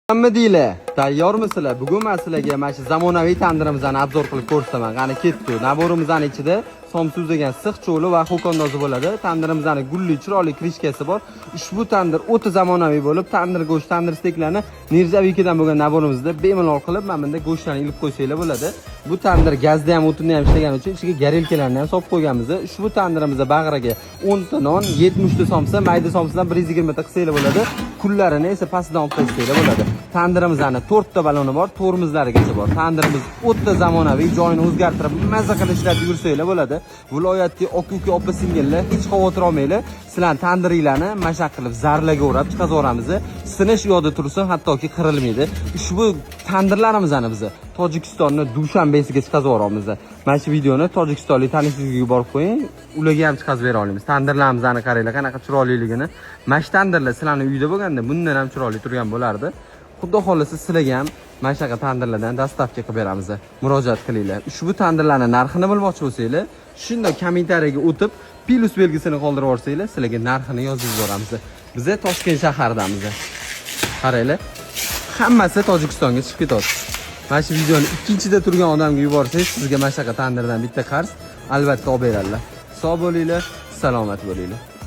Nima deylar? Tayyormisizlar? Bugun men sizlarga mana shu zamonaviy tandirimizni obzor qilib ko'rsataman. Qani ketdi. Naborimizning ichida somsuz degan siq cho'li va xo'kondozi bo'ladi. Tandirimizning gulli, chiroyli krishkasi bor. Ushbu tandir o'ta zamonaviy bo'lib, tandir go'sht, tandir steklarni Nirzavikidan bo'lgan naborimizda bemalol qilib mana bunda go'shtlarni ilib qo'ysanglar bo'ladi. Bu tandir gazda ham, o'tinda ham ishlagan uchun ichiga garelkalarni ham solib qo'yganmiz. Ushbu tandirimizda bag'riga 10 ta non, 70 ta somsa, mayda somsadan 120 ta qilsanglar bo'ladi. Kullarini esa pastdan olib tashlanglar bo'ladi. Tandirimizning 4 ta baloni bor, tormizlarigacha bor. Tandirimiz o'ta zamonaviy, joyini o'zgartirib, mazza qilib ishlab yursanglar bo'ladi. Viloyatga oka-uka opa-singillar hech xavotir olmanglar. Sizlar tandiringlarni mashaq qilib zarlarga o'rab chiqazaveramiz. Sinish yo'lda tursin, hattoki qirilmaydi. Ushbu tandirlarimizni biz Tojikistonning Dushanbesiga chiqazaveramiz. Mana shu videoni tojikistonlik tanishingizga yuborib qo'ying, ularga ham chiqazib bera olamiz. Tandirlarimizni qaranglar, qanaqa chiroyliligini. Mana shu tandirlar sizlarning uyda bo'lganda bundan ham chiroyli turgan bo'lardi. Xudo xolasa sizlarga ham mana shunaqa tandirlardan dastavka qilib beramiz. Murojaat qilinglar. Ushbu tandirlarning narxini bilmoqchi bo'lsanglar, shunday kommentariyaga o'tib, plus belgisini qoldirib yuborsanglar, sizlarga narxini yozib yuboramiz. Biz Toshkent shahardamiz. Qaranglar. Hammasi Tojikistonga chiqib ketadi. Mana shu videoni ikkinchida turgan odamga yuborsangiz, sizga mana shunaqa tandirdan bitta qarz albatta olib beradilar. Sog' bo'linglar, salomat bo'linglar.